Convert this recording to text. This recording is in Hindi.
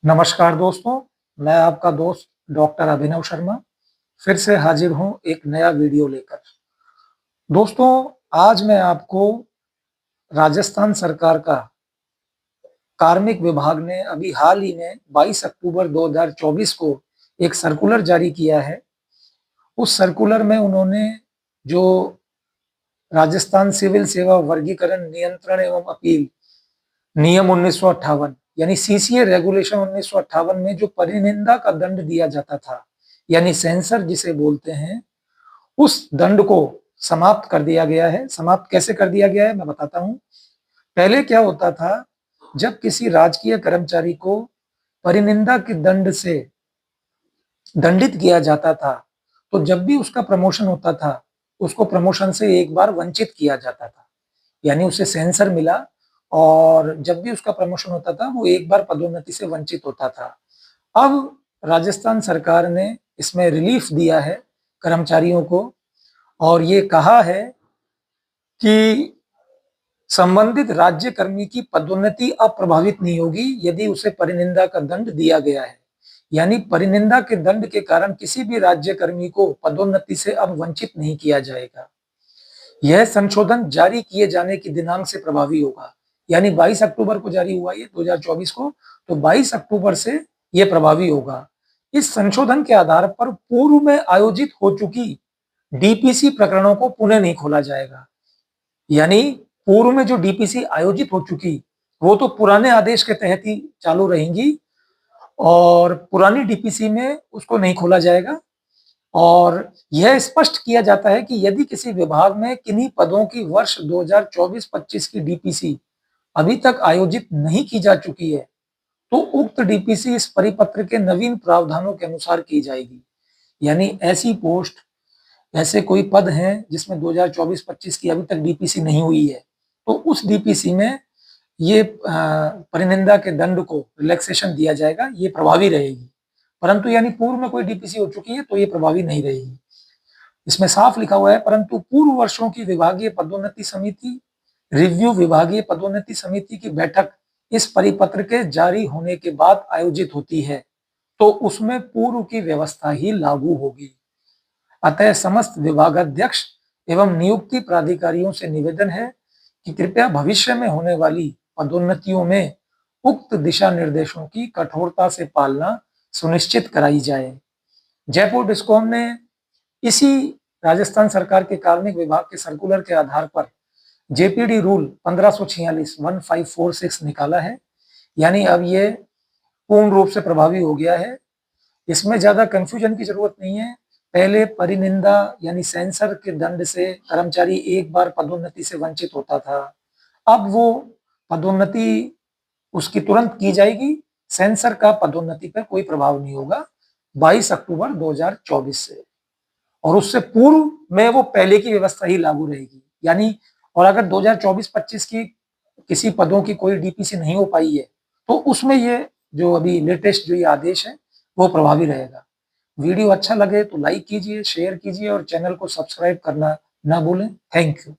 नमस्कार दोस्तों, मैं आपका दोस्त डॉक्टर अभिनव शर्मा फिर से हाजिर हूँ एक नया वीडियो लेकर। दोस्तों, आज मैं आपको राजस्थान सरकार का कार्मिक विभाग ने अभी हाल ही में 22 अक्टूबर 2024 को एक सर्कुलर जारी किया है। उस सर्कुलर में उन्होंने जो राजस्थान सिविल सेवा वर्गीकरण नियंत्रण एवं अपील नियम 1958 यानी सीसीए रेगुलेशन 1958 में जो परिनिंदा का दंड दिया जाता था, यानी सेंसर जिसे बोलते हैं, उस दंड को समाप्त कर दिया गया है। समाप्त कैसे कर दिया गया है मैं बताता हूं। पहले क्या होता था, जब किसी राजकीय कर्मचारी को परिनिंदा के दंड से दंडित किया जाता था, तो जब भी उसका प्रमोशन होता था, उसको प्रमोशन से एक बार वंचित किया जाता था। यानी उसे सेंसर मिला और जब भी उसका प्रमोशन होता था, वो एक बार पदोन्नति से वंचित होता था। अब राजस्थान सरकार ने इसमें रिलीफ दिया है कर्मचारियों को और ये कहा है कि संबंधित राज्य कर्मी की पदोन्नति अप्रभावित नहीं होगी यदि उसे परिनिंदा का दंड दिया गया है। यानी परिनिंदा के दंड के कारण किसी भी राज्य कर्मी को पदोन्नति से अब वंचित नहीं किया जाएगा। यह संशोधन जारी किए जाने की दिनांक से प्रभावी होगा। यानी 22 अक्टूबर को जारी हुआ ये 2024 को, तो 22 अक्टूबर से यह प्रभावी होगा। इस संशोधन के आधार पर पूर्व में आयोजित हो चुकी डीपीसी प्रकरणों को पुनः नहीं खोला जाएगा। यानी पूर्व में जो डीपीसी आयोजित हो चुकी, वो तो पुराने आदेश के तहत ही चालू रहेंगी और पुरानी डीपीसी में उसको नहीं खोला जाएगा। और यह स्पष्ट किया जाता है कि यदि किसी विभाग में किन्हीं पदों की वर्ष 2024-25 की डीपीसी अभी तक आयोजित नहीं की जा चुकी है, तो उक्त डीपीसी इस परिपत्र के नवीन प्रावधानों के अनुसार की जाएगी। यानी ऐसी पोस्ट, ऐसे कोई पद हैं जिसमें 2024-25 की अभी तक डीपीसी नहीं हुई है, तो उस डीपीसी में ये परिनिंदा के दंड को रिलैक्सेशन दिया जाएगा, ये प्रभावी रहेगी। परंतु यानी पूर्व में कोई डीपीसी हो चुकी है तो ये प्रभावी नहीं रहेगी। इसमें साफ लिखा हुआ है, परंतु पूर्व वर्षों की विभागीय पदोन्नति समिति रिव्यू विभागीय पदोन्नति समिति की बैठक इस परिपत्र के जारी होने के बाद आयोजित होती है, तो उसमें पूर्व की व्यवस्था ही लागू होगी। अतः समस्त विभागाध्यक्ष एवं नियुक्ति प्राधिकारियों से निवेदन है कि कृपया भविष्य में होने वाली पदोन्नतियों में उक्त दिशा निर्देशों की कठोरता से पालना सुनिश्चित कराई जाए। जयपुर डिस्कॉम ने इसी राजस्थान सरकार के कार्मिक विभाग के सर्कुलर के आधार पर जेपीडी रूल 1546 निकाला है। यानी अब ये पूर्ण रूप से प्रभावी हो गया है। इसमें ज्यादा कंफ्यूजन की जरूरत नहीं है। पहले परिनिंदा यानी सेंसर के दंड से कर्मचारी एक बार पदोन्नति से वंचित होता था, अब वो पदोन्नति उसकी तुरंत की जाएगी। सेंसर का पदोन्नति पर कोई प्रभाव नहीं होगा 22 अक्टूबर 2024 से, और उससे पूर्व में वो पहले की व्यवस्था ही लागू रहेगी। यानी और अगर 2024-25 की किसी पदों की कोई डीपीसी नहीं हो पाई है, तो उसमें ये जो अभी लेटेस्ट जो ये आदेश है वो प्रभावी रहेगा। वीडियो अच्छा लगे तो लाइक कीजिए, शेयर कीजिए और चैनल को सब्सक्राइब करना ना भूलें। Thank you.